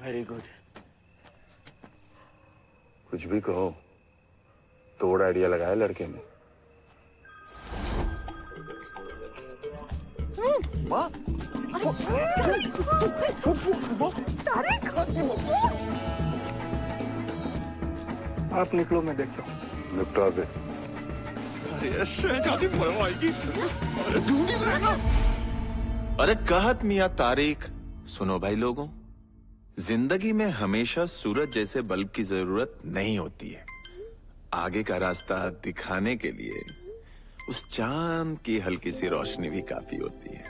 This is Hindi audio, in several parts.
Very good. कुछ भी कहो, तोड़ आइडिया लगाया लड़के ने। माँ, आप निकलो, मैं देखता हूँ। निपटा दे। अरे शहजादी आएगी। अरे ढूंढ ही लेगा। अरे कहत मियां तारिक, सुनो भाई लोगों, जिंदगी में हमेशा सूरज जैसे बल्ब की जरूरत नहीं होती है। आगे का रास्ता दिखाने के लिए उस चांद की हल्की सी रोशनी भी काफी होती है।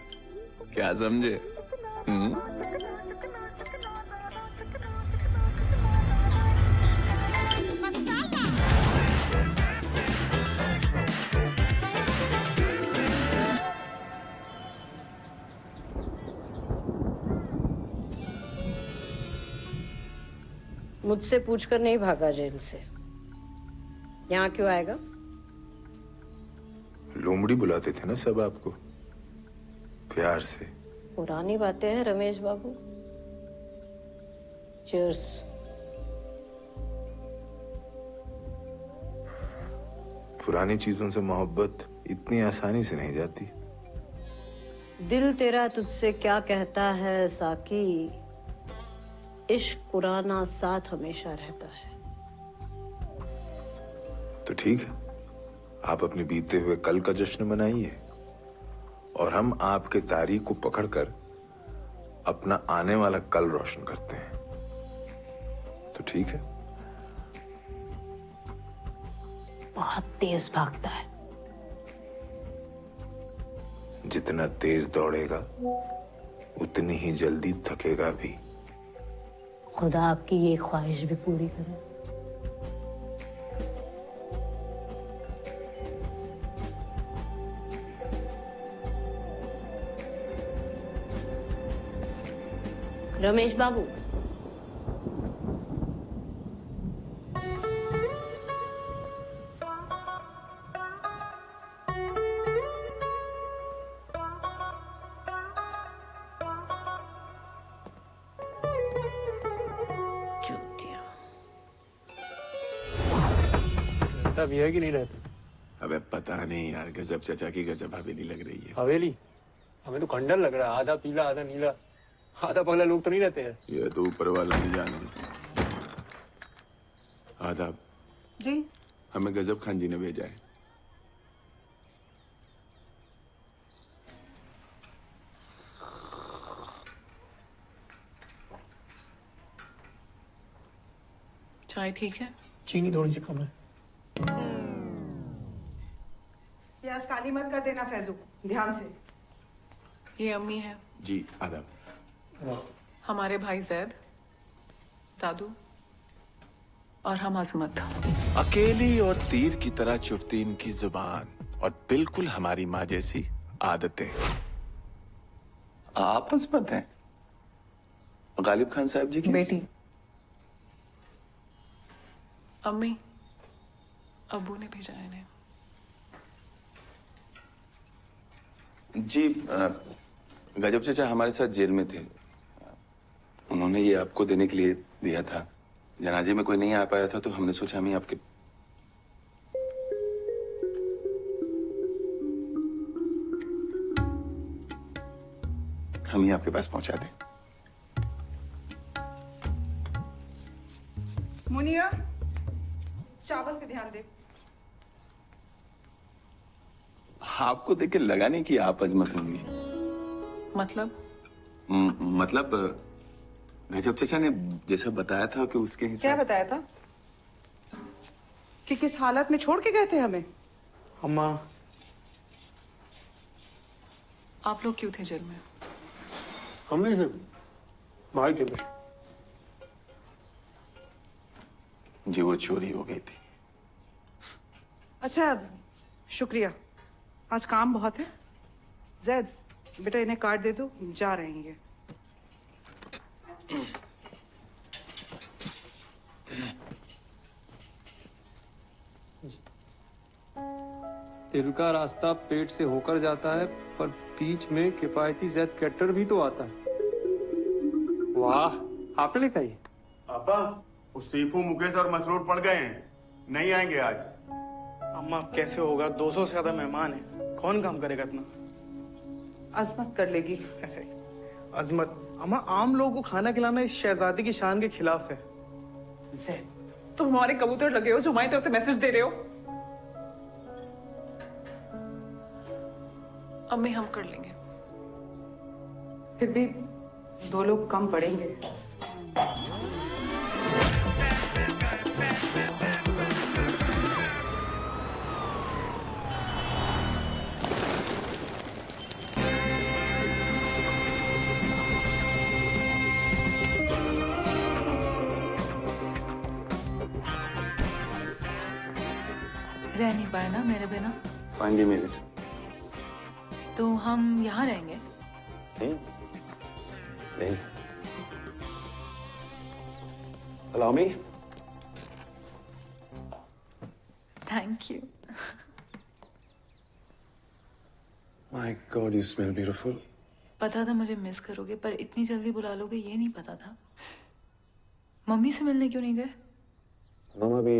क्या समझे? मुझसे पूछकर नहीं भागा जेल से। यहाँ क्यों आएगा? लोमड़ी बुलाते थे ना सब आपको, प्यार से। पुरानी बातें हैं रमेश बाबू। चीयर्स। पुरानी चीजों से मोहब्बत इतनी आसानी से नहीं जाती। दिल तेरा तुझसे क्या कहता है साकी, इश्क पुराना साथ हमेशा रहता है। तो ठीक है, आप अपने बीते हुए कल का जश्न मनाइए और हम आपके तारीख को पकड़कर अपना आने वाला कल रोशन करते हैं। तो ठीक है। बहुत तेज भागता है। जितना तेज दौड़ेगा उतनी ही जल्दी थकेगा भी। खुदा आपकी ये ख्वाहिश भी पूरी करे। रमेश बाबू, अब ये है कि नहीं रहते? अबे पता नहीं यार, गजब चचा की गजब हवेली लग रही है। हवेली? हमें तो खंडर लग रहा है, आधा पीला आधा नीला। आधा पगला लोग तो नहीं रहते हैं। ये तो ऊपर वाला ही जाने। आदाब जी। हमें गजब खान जी ने भेजा है। चाय ठीक है? चीनी थोड़ी सी कम है। प्याज काली मत कर देना फैजू, ध्यान से। ये अम्मी है। जी आदाब। हमारे भाई जैद, दादू और हम अजमत। अकेली और तीर की तरह चुभती इनकी जुबान और बिल्कुल हमारी माँ जैसी आदतें। आप अजमत हैं? गालिब खान साहब जी की बेटी। अम्मी, अब्बू ने भेजा है इन्हें। जी गजब चाचा हमारे साथ जेल में थे। उन्होंने ये आपको देने के लिए दिया था। जनाजे में कोई नहीं आ पाया था तो हमने सोचा हम ही आपके पास पहुंचा दें। मुनिया, चावल पे ध्यान दे। आपको देख के लगा नहीं कि आप अजमत होंगी। मतलब? मतलब गजब चाचा ने जैसा बताया था कि उसके हिसाब। क्या बताया था? कि किस हालत में छोड़ के गए थे हमें? अम्मा, आप लोग क्यों थे जेल में? हमें से भाई थे बस। जी वो चोरी हो गई थी। अच्छा, शुक्रिया। आज काम बहुत है। जैद, बेटा इन्हें कार्ड दे दो, जा रहे हैं ये। दिल का रास्ता पेट से होकर जाता है, पर बीच में किफायती जैद कैटर भी तो आता है। वाह, आपने लिखा ये? पापा वो सीफू मुकेश और मसरूर पड़ गए हैं, नहीं आएंगे आज। अम्मा कैसे होगा, 200 से ज्यादा मेहमान है, कौन काम करेगा इतना? अजमत कर लेगी। अच्छा अजमत, अम्मा आम लोगों को खाना खिलाना इस शहजादी की शान के खिलाफ है। जैद, तुम हमारे कबूतर लगे हो जो हमारी तरफ से मैसेज दे रहे हो। अम्मी हम कर लेंगे। फिर भी 2 लोग कम पड़ेंगे। रह नहीं पाए ना मेरे बिना? Finally made it. तो हम यहाँ रहेंगे? नहीं। Allow me? Thank you. My God, you smell beautiful. पता था मुझे मिस करोगे, पर इतनी जल्दी बुला लोगे ये नहीं पता था। मम्मी से मिलने क्यों नहीं गए? मामा भी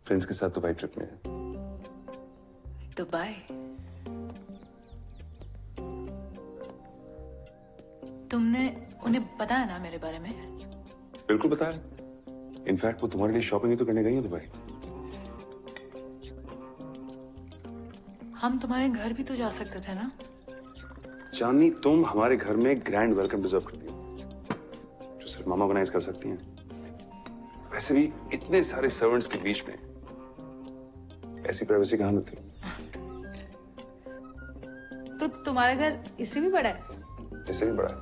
फ्रेंड्स के साथ दुबई ट्रिप में है। दुबई? तुमने उन्हें बताया ना मेरे बारे में? बिल्कुल बताया। इनफैक्ट वो तुम्हारे लिए शॉपिंग ही तो करने गई है दुबई। हम तुम्हारे घर भी तो जा सकते थे ना? चांदनी, तुम हमारे घर में ग्रैंड वेलकम डिजर्व करती हो, जो सिर्फ मामा ऑर्गेनाइज कर सकती हैं। वैसे भी इतने सारे सर्वेंट्स के बीच में ऐसी प्राइवेसी कहाँ मिलती? तो तुम्हारा घर इससे भी बड़ा है? इससे भी बड़ा है।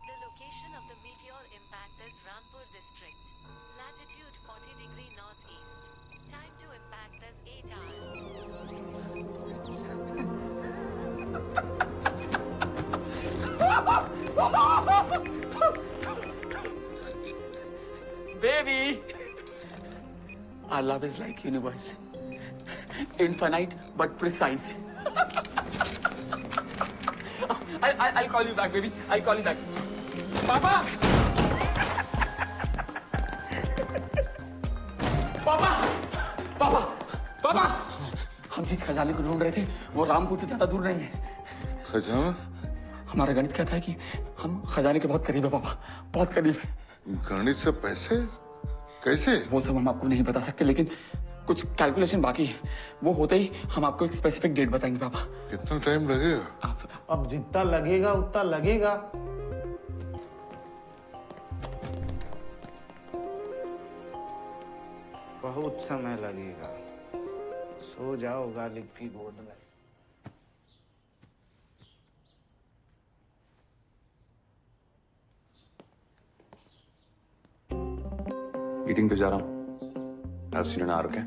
The location of the meteor impact is Rampur district. Latitude 40 degree northeast. Time to impact is 8 hours. Baby! Our love is like universe. Infinite but precise. I'll call you back, baby. I'll call you back. Papa! पापा! पापा! पापा! हम जिस खजाने को ढूंढ रहे थे वो रामपुर से ज्यादा दूर नहीं है। खजाना? हमारा गणित कहता है कि हम खजाने के बहुत करीब है पापा, बहुत करीब है। गणित से पैसे कैसे? वो सब हम आपको नहीं बता सकते, लेकिन कुछ कैलकुलेशन बाकी है। वो होते ही हम आपको एक स्पेसिफिक डेट बताएंगे पापा। कितना टाइम लगेगा? अब जितना लगेगा उतना लगेगा। बहुत समय लगेगा। सो जाओ गालिब की गोद में। मीटिंग पे जा रहा हूँ। I'll see you in an hour, okay?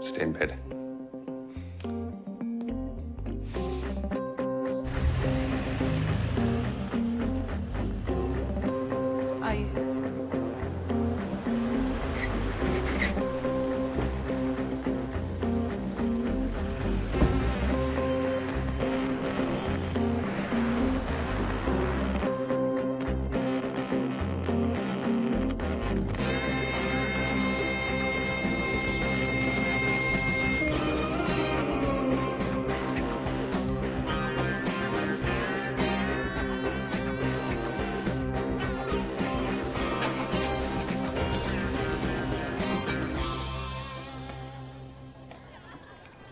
Stay in bed. आइए।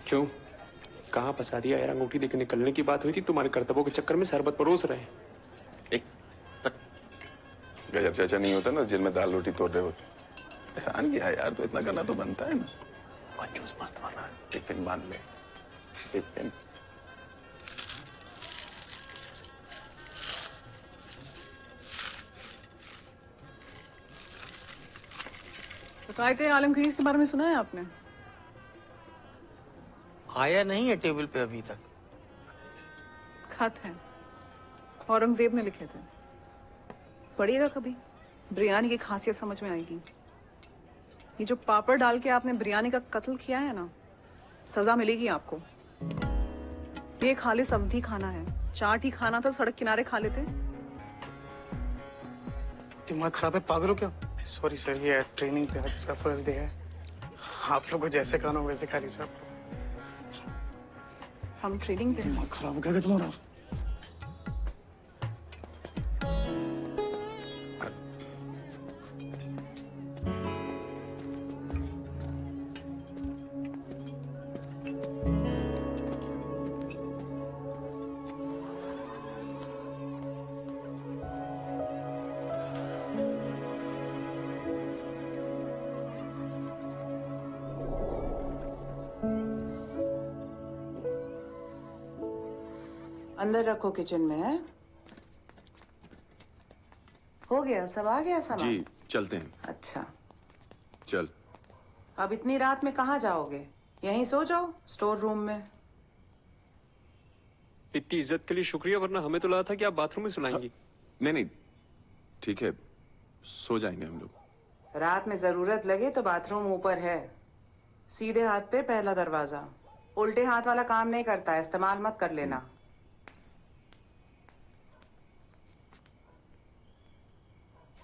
क्यों? कहाँ फंसा दिया यार? अंगूठी देके निकलने की बात हुई थी, तुम्हारे कर्तव्यों के चक्कर में शरबत परोस रहे हैं। एक तक गजब चाचा नहीं होता ना, जेल में दाल रोटी तोड़ रहे होते। एहसान किया यार, तो इतना करना तो बनता है ना। कंजूस मस्त बना, एक दिन मान ले, एक दिन। कायदे आलमगीर के बारे में सुना है आपने? आया नहीं है टेबल पे अभी तक। खत हैं, औरंगजेब ने लिखे थे। पढ़िएगा कभी, बिरयानी की खासियत समझ में आएगी। ये जो पापड़ डाल के आपने बिरयानी का कत्ल किया है ना, सजा मिलेगी आपको। ये खालिस अवधी खाना है। चाट ही खाना था, सड़क किनारे खा लेते। दिमाग खराब है, पागल हो क्या? सॉरी सर, ये ट्रेनिंग पे आज इसका फर्स्ट डे है। आप लोग को जैसे खाना हो वैसे खा रही साहब। हम ट्रेनिंग पे हैं। दिमाग खराब हो गया तुम्हारा? अंदर रखो, किचन में है। हो गया, सब आ गया सामान? जी चलते हैं। अच्छा, चल। अब इतनी रात में कहाँ जाओगे? यहीं सो जाओ, स्टोर रूम में। इतनी इज्जत के लिए शुक्रिया, वरना हमें तो लगा था कि आप बाथरूम में सुलाएंगी। नहीं नहीं ठीक है, सो जाएंगे हम लोग। रात में जरूरत लगे तो बाथरूम ऊपर है, सीधे हाथ पे पहला दरवाजा। उल्टे हाथ वाला काम नहीं करता, इस्तेमाल मत कर लेना।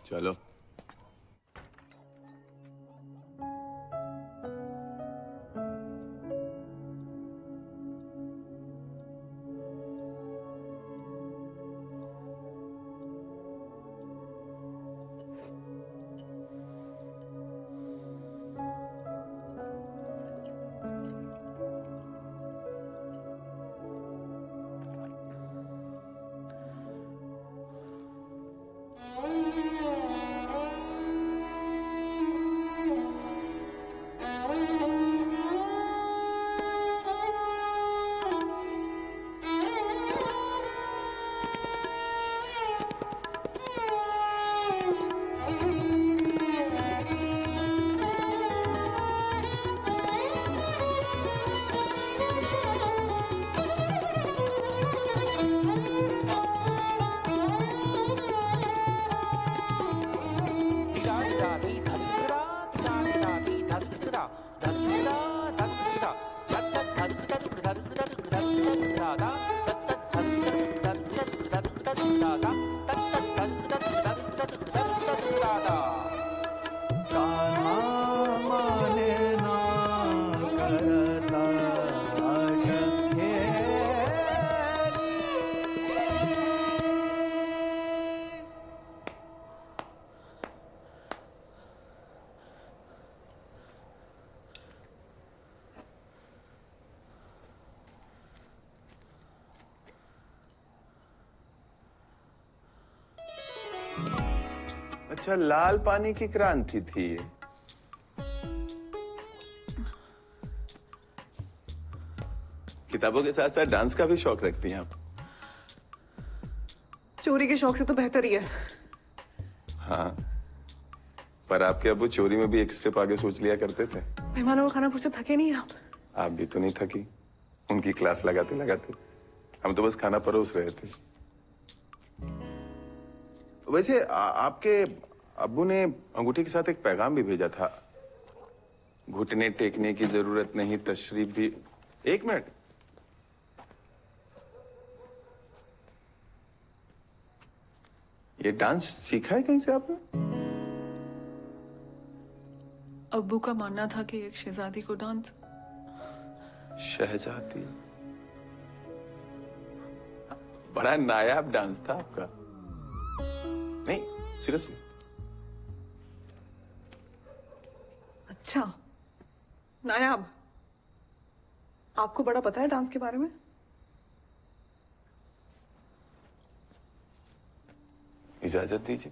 चलो। अच्छा, लाल पानी की क्रांति थी ये। किताबों के साथ साथ डांस का भी शौक रखती हैं आप? चोरी के शौक से तो बेहतर ही है। हाँ, पर आपके अब्बू चोरी में भी एक स्टेप आगे सोच लिया करते थे। मेहमानों को खाना पूछते थके नहीं आप? आप भी तो नहीं थकी, उनकी क्लास लगाते लगाते। हम तो बस खाना परोस रहे थे। वैसे आपके अब्बू ने अंगूठी के साथ एक पैगाम भी भेजा था, घुटने टेकने की जरूरत नहीं, तशरीफ भी। एक मिनट, ये डांस सीखा है कहीं से आपने? अब्बू का मानना था कि एक शहजादी को डांस। शहजादी? बड़ा नायाब डांस था आपका। नहीं सीरियसली। अच्छा, नायाब। आपको बड़ा पता है डांस के बारे में? इजाजत दीजिए।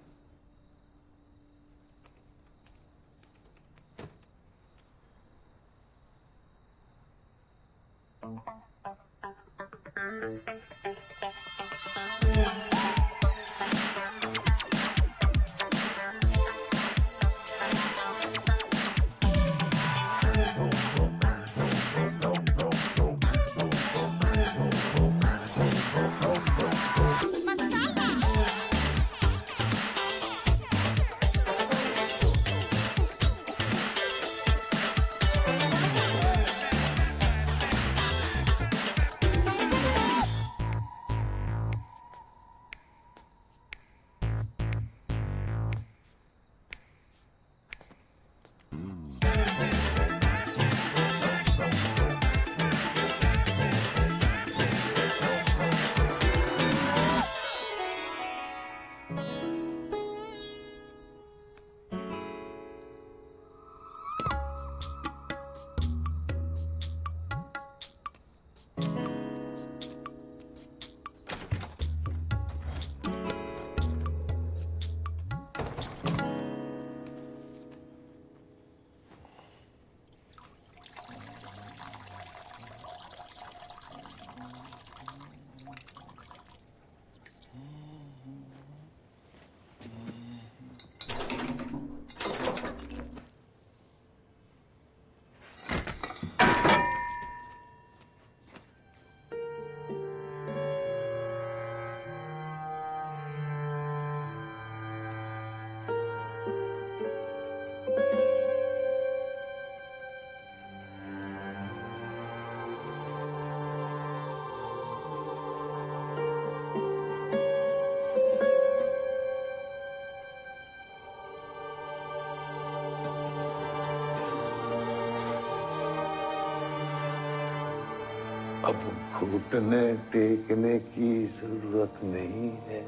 अब घुटने टेकने की जरूरत नहीं है।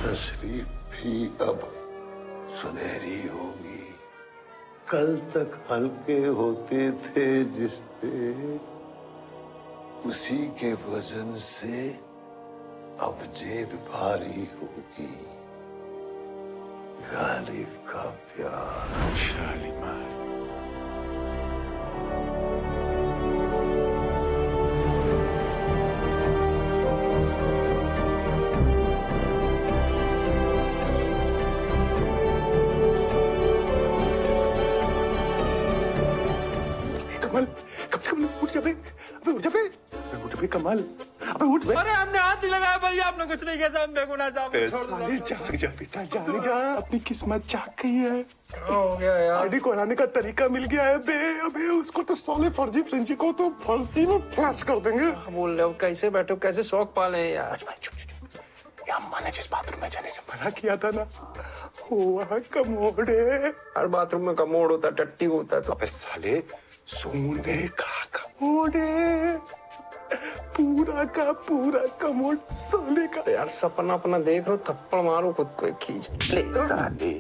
तशरीफ भी अब सुनहरी होगी। कल तक हल्के होते थे जिस पे, उसी के वजन से अब जेब भारी होगी। गालिब का प्यार। शालीमार। कमल, कमल उठ जा बे, अबे उठ जा बे, अबे उठ बे कमल, अबे उठ बे। अरे हमने हाथ नहीं लगाया भैया, आपने कुछ नहीं किया, हम बेगुनाह साहब। साले जाग जा बेटा, जाग जा, अपनी किस्मत जाग गई है। क्या हो गया यार? आईडी को हराने का तरीका मिल गया है बे। अबे उसको तो साले फर्जी फ्रेंची को तो फर्जी में फ्लैश कर देंगे। बोल रहे हो कैसे बैठो, कैसे शौक पाले हैं यार। अम्मा ने जिस बाथरूम में जाने से मना किया था ना, वहाँ कमोड है। हर बाथरूम में कमोड होता है, टट्टी होता है। तो अबे साले सोने का कमोड है, पूरा का पूरा कमोड सोने का। यार सपना अपना देख रहे हो, थप्पड़ मारो खुद को एक खींच। ले साले।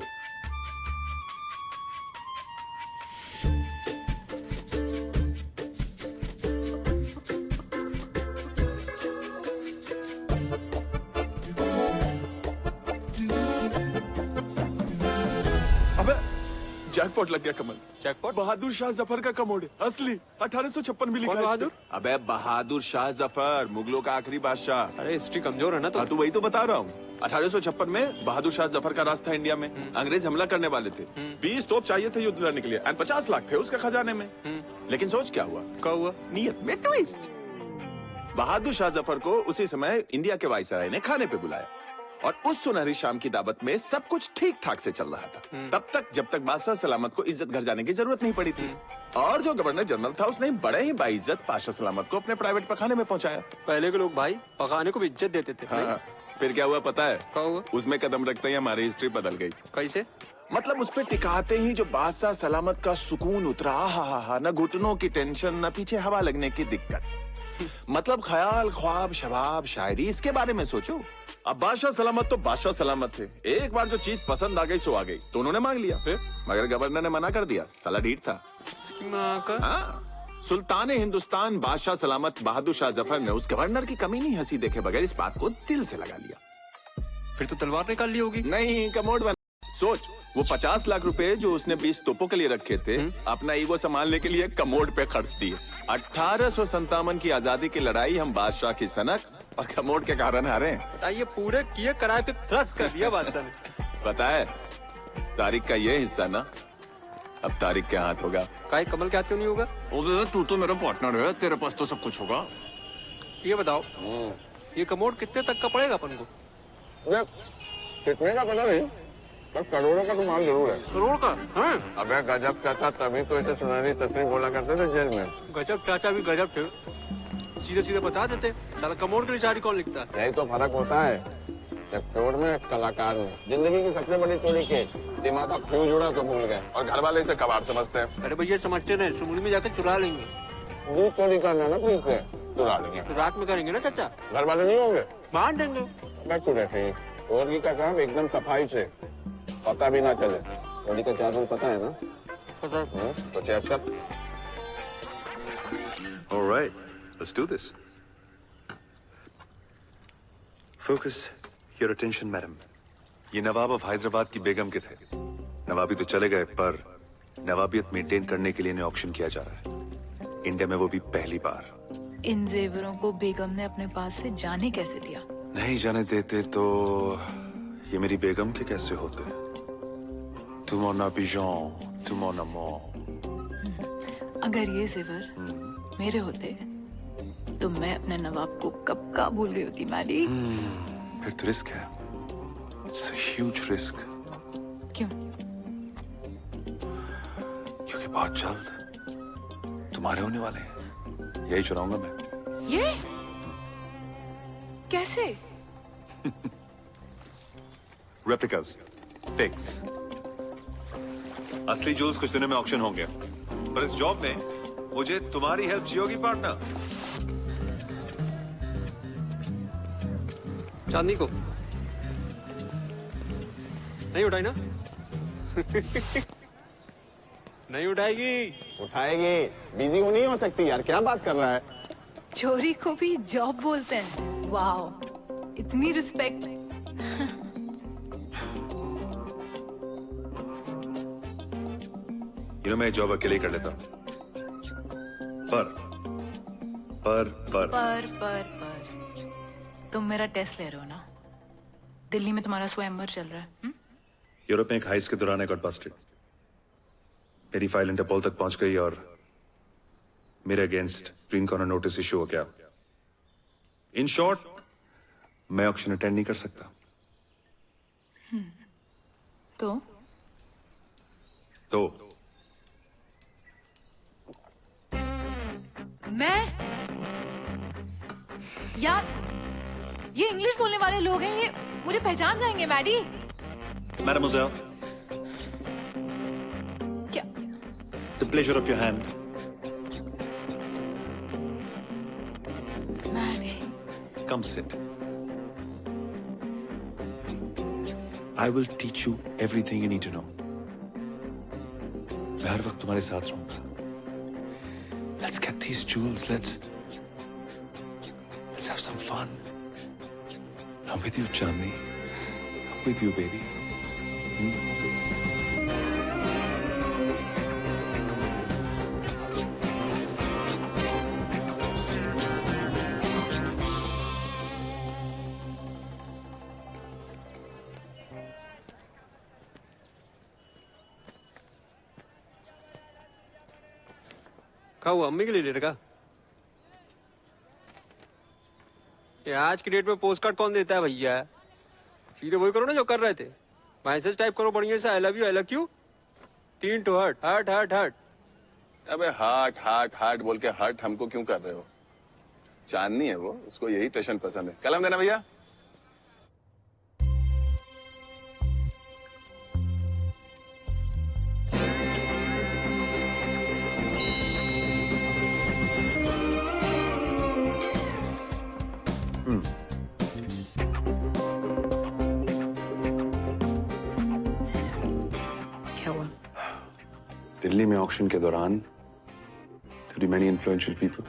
जैकपॉट लग गया कमल। जैकपॉट? बहादुर शाह जफर का कमोड है, असली 1856 में लिखा है। बहादुर? अबे बहादुर शाह जफर, मुगलों का आखिरी बादशाह। अरे हिस्ट्री कमजोर है ना तो। तू वही तो बता रहा हूँ। 1856 में बहादुर शाह जफर का राज था इंडिया में। अंग्रेज हमला करने वाले थे। 20 तोप चाहिए थे युद्ध लड़ने के लिए, एंड 50 लाख थे उसके खजाने में। लेकिन सोच क्या हुआ? क्या हुआ? नियत में ट्विस्ट। बहादुर शाह जफर को उसी समय इंडिया के वाइसराय ने खाने पे बुलाया, और उस सुनहरी शाम की दावत में सब कुछ ठीक ठाक से चल रहा था, तब तक जब तक बादशाह सलामत को इज्जत घर जाने की जरूरत नहीं पड़ी थी। और जो गवर्नर जनरल था उसने बड़े ही बाइज्जत बादशाह सलामत को अपने प्राइवेट पखाने में पहुंचाया। पहले के लोग भाई पकाने को भी इज्जत देते थे। हाँ, फिर क्या हुआ पता है? क्या हुआ? उसमें कदम रखते ही हमारी हिस्ट्री बदल गई। कैसे? मतलब उस पे टिकाते ही जो बादशाह सलामत का सुकून उतरा, हा, न घुटनों की टेंशन, न पीछे हवा लगने की दिक्कत। मतलब ख्याल, ख्वाब, शबाब, शायरी, इसके बारे में सोचो। अब बादशाह सलामत तो बादशाह सलामत थे, एक बार जो चीज पसंद आ गई सो आ गई, तो उन्होंने मांग लिया। मगर गवर्नर ने मना कर दिया, साला ढीठ था। हाँ, सुल्तान हिंदुस्तान बादशाह सलामत बहादुर शाह जफर ने उस गवर्नर की कमी नहीं हंसी देखे बगैर इस बात को दिल से लगा लिया। फिर तो तलवार निकाल ली होगी। नहीं, कमोड बना। सोच, वो 50 लाख रुपए जो उसने 20 तोपों के लिए रखे थे, अपना ईगो संभालने के लिए कमोड पे खर्च दिए। 1857 की आजादी की लड़ाई हम बादशाह की सनक और कमोड के कारण हारे। ये पूरे किए कराए पे थ्रस्ट कर दिया बादशाह ने। पता है, तारिक का ये हिस्सा ना अब तारिक के हाथ होगा। काहे कमल के हाथ क्यों नहीं होगा? तू तो मेरा पार्टनर है, तेरे पास तो सब कुछ होगा। ये बताओ, ये कमोड कितने तक का पड़ेगा अपन को? कितने का पता नहीं, करोड़ों का तो माल जरूर है। करोड़ का? हाँ। अबे गजब चाचा, तभी तो इसे सुनहरी तस्वीर बोला करते थे जेल में। गजब चाचा भी गजब थे, सीधे सीधे बता देते। साला कमोड के निशानी कौन लिखता है? यही तो फर्क होता है, जब चोर में कलाकार में। जिंदगी की सबसे बड़ी चोरी के दिमाग का फ्यूज उड़ा तो भूल गए, और घर वाले इसे कबाड़ समझते हैं। अरे भैया समझते नहीं, सुमुली में जाकर चुरा लेंगे। दूध चोरी करना ना फ्यूज से, चुरा लेंगे। तो रात में करेंगे ना चाचा? घर वाले नहीं होंगे, बांध देंगे। मैं तू रखे चोरी का काम एकदम सफाई से, पता भी ना चले। चोरी का चार्ज पता है ना? पता। तो चेयर्स कर। All right, let's do this. Focus your attention, madam. ये नवाब ऑफ हैदराबाद की बेगम के थे। नवाबी तो चले गए, पर नवाबियत मेंटेन करने के लिए इन्हें ऑक्शन किया जा रहा है, इंडिया में वो भी पहली बार। इन जेवरों को बेगम ने अपने पास से जाने कैसे दिया? नहीं जाने देते तो ये मेरी बेगम के कैसे होते? तुम mon pigeon, तुम mon amour। अगर ये जेवर मेरे होते तो मैं अपने नवाब को कब का भूल गई होती मैडी। फिर तो रिस्क है, It's a huge risk। क्यों? क्योंकि बहुत जल्द तुम्हारे होने वाले हैं, यही चुराऊंगा मैं। ये कैसे? Replicas, fix. असली जूल्स कुछ दिनों में ऑक्शन होंगे, पर इस जॉब में मुझे तुम्हारी हेल्प चाहिए होगी पार्टनर। चांदनी को नहीं उठाई ना? नहीं उठाएगी। उठाएगी, बिजी हो नहीं हो सकती यार, क्या बात कर रहा है? चोरी को भी जॉब बोलते हैं, वाओ, इतनी रिस्पेक्ट। मैं जॉब अकेले ही कर लेता हूँ। पर तुम मेरा टेस्ट ले रहे हो ना? दिल्ली में तुम्हारा स्वयंवर चल रहा है। यूरोप में एक हाइस के दौरान गॉट बस्टेड। मेरी फाइल इंटरपोल तक पहुंच गई और मेरे against green corner notice issue हो गया। इन शॉर्ट, मैं ऑक्शन अटेंड नहीं कर सकता। तो मैं यार, ये इंग्लिश बोलने वाले लोग हैं, ये मुझे पहचान जाएंगे। मैडी, मैडमोजेल, क्या? The pleasure of your hand. Maddy, come sit. I will teach you everything you need to know. मैं हर वक्त तुम्हारे साथ रहूंगा। Let's get these jewels. Let's have some fun. I'm with you, Chandni. I'm with you, baby. क्या हुआ, अम्मी के लिए ले रखा? ये आज की डेट में पोस्ट कार्ड कौन देता है भैया? सीधे वही करो ना जो कर रहे थे। मैसेज टाइप करो बढ़िया से, I love you, I love you. 3 to hurt hurt hurt hurt. अबे हार्ट हार्ट हार्ट बोल के हर्ट हमको क्यों कर रहे हो? चांदनी है वो, उसको यही टशन पसंद है। कलम देना भैया। क्या हुआ? दिल्ली में ऑक्शन के दौरान थोड़ी मैनी इन्फ्लुएंशियल पीपल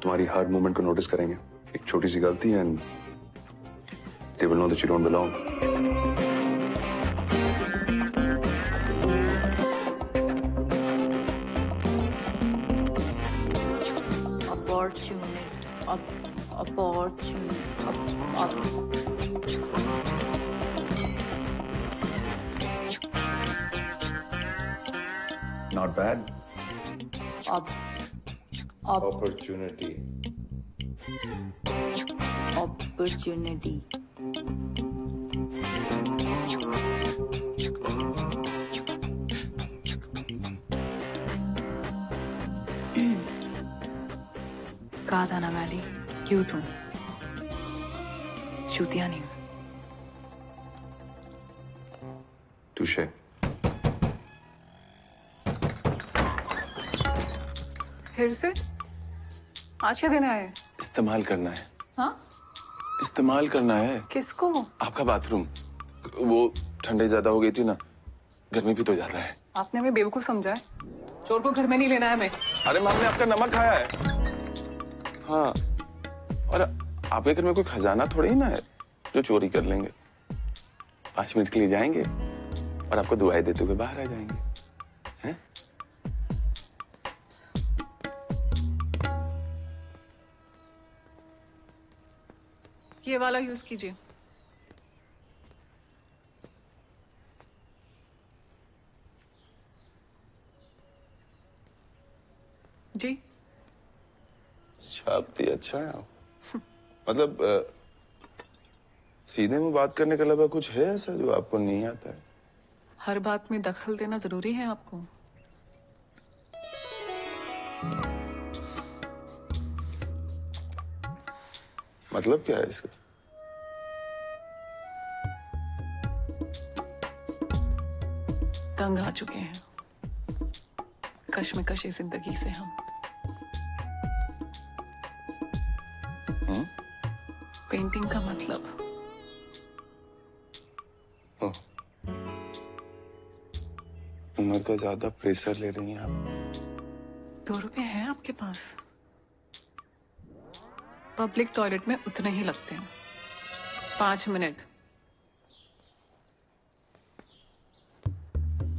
तुम्हारी हर मूवमेंट को नोटिस करेंगे। एक छोटी सी गलती and they will know that you don't belong. Not bad. Opportunity. कहा था ना मैडी, क्यूट हूँ, चूतिया नहीं हूँ। touche। फिर से? आज क्या देने आए? इस्तेमाल करना है। हाँ? इस्तेमाल करना है। किसको? आपका बाथरूम। वो ठंडी ज्यादा हो गई थी ना, गर्मी भी तो ज्यादा है। आपने हमें बेवकूफ समझा है? चोर को घर में नहीं लेना है हमें। अरे हमने आपका नमक खाया है। हाँ, और आपके घर में कोई खजाना थोड़ी ना है जो चोरी कर लेंगे। 5 मिनट के लिए जाएंगे और आपको दुआएं देते हुए बाहर आ जाएंगे। हैं? ये वाला यूज कीजिए। जी छापती अच्छा है आप। मतलब सीधे में बात करने के अलावा कुछ है ऐसा जो आपको नहीं आता है? हर बात में दखल देना जरूरी है आपको? मतलब क्या है इसका? तंग आ चुके हैं कश्मकश जिंदगी से हम। पेंटिंग का मतलब उम्र का ज्यादा प्रेशर ले रही हैं आप। 2 रुपए हैं आपके पास? पब्लिक टॉयलेट में उतने ही लगते हैं। 5 मिनट।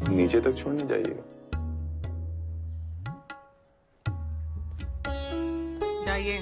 नीचे तक छोड़ने जाइएगा। जाइए।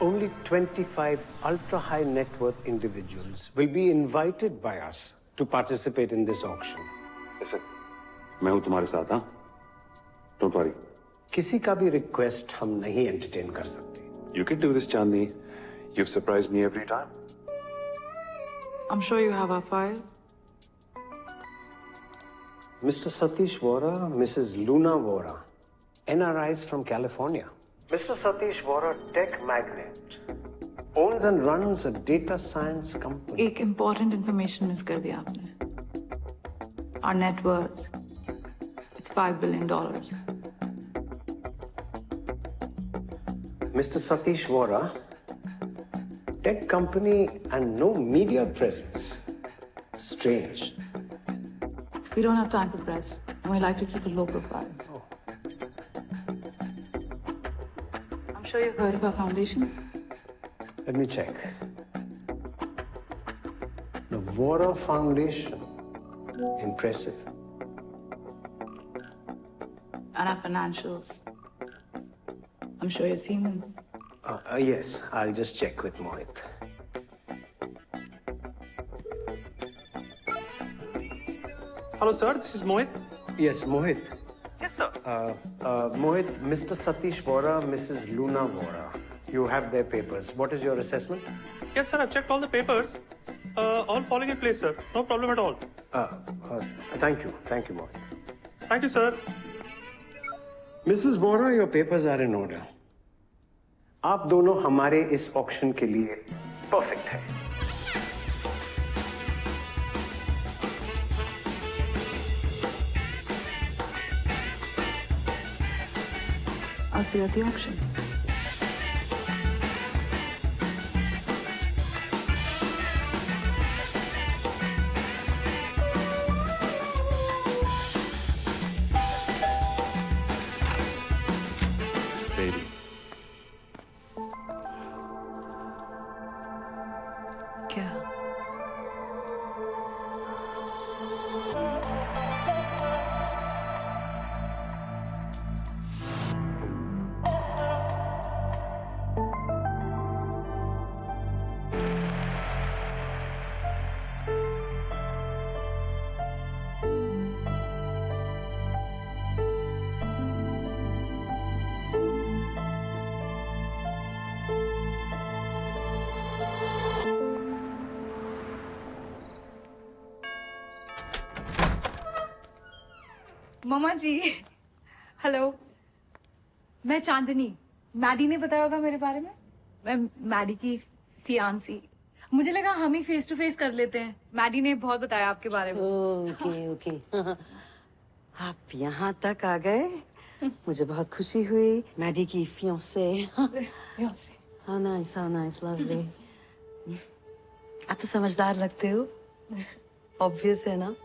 Only 25 ultra-high net worth individuals will be invited by us to participate in this auction. Listen, मैं हूं तुम्हारे साथ, हाँ? Don't worry. किसी का भी request हम नहीं entertain कर सकते. You can do this, Chandni. You've surprised me every time. I'm sure you have our file. Mr. Satish Vora, Mrs. Luna Vora, NRIs from California. Mr. Satish Vora, tech magnate, owns and runs a data science company. एक important information miss कर दिया आपने. Our net worth, it's $5 billion. Mr. Satish Vora, tech company and no media presence. Strange. We don't have time for press, and we like to keep a low profile. I'm sure you've heard of our foundation. Let me check. The Vora Foundation. Impressive. And our financials. I'm sure you've seen them. Yes, I'll just check with Mohit. Hello, sir. This is Mohit. Yes, Mohit. Yes, sir. Mohit, Mr. Satish Vora, Mrs. Luna Vora. You have their papers. What is your assessment? Yes, sir. I've checked all the papers. All falling in place, sir. No problem at all. Thank you. Thank you, Mohit. Thank you, sir. Mrs. Vora, your papers are in order. आप दोनों हमारे इस ऑक्शन के लिए परफेक्ट है. I'll see you at the auction. Baby. क्या? मम्मा जी, हेलो। मैं चांदनी। मैडी ने बताया होगा मेरे बारे में। मैं मैडी की फियांसी। मुझे लगा हम ही फेस टू फेस कर लेते हैं। मैडी ने बहुत बताया आपके बारे में। Okay okay. आप यहाँ तक आ गए, मुझे बहुत खुशी हुई। मैडी की फियांसे। How nice, lovely. आप तो समझदार लगते हो। ऑब्वियस है ना।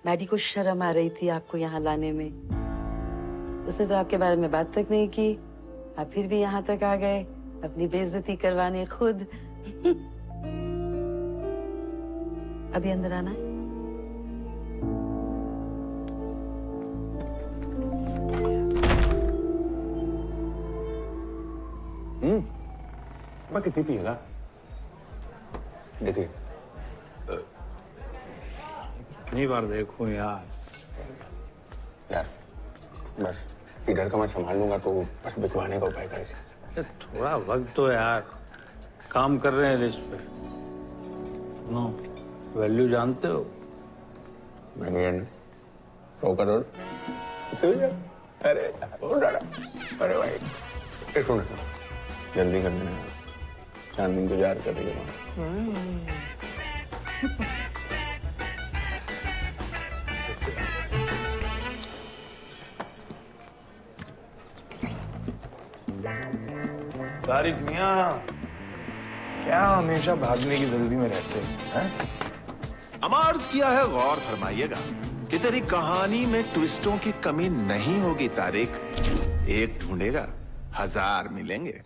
मैडी को शर्म आ रही थी आपको यहाँ लाने में। उसने तो आपके बारे में बात तक नहीं की। आप फिर भी यहाँ तक आ गए अपनी बेइज्जती करवाने खुद। अभी अंदर आना है। मैं कितनी पिएगा? देखिए कितनी बार देखूं यार। यार बस इधर का मैं संभाल लूंगा, तो बस बिकवाने का उपाय करें। थोड़ा वक्त तो यार, काम कर रहे हैं लिस्ट पे। नो वैल्यू जानते हो? $1 100 करोड़। अरे अरे भाई सुन, जल्दी कर देना, चांदनी इंतजार कर रही है। तारिक मियां, क्या हमेशा भागने की जल्दी में रहते हैं? अर्ज किया है, गौर फरमाइएगा कि तेरी कहानी में ट्विस्टों की कमी नहीं होगी तारिक। एक ढूंढेगा 1000 मिलेंगे।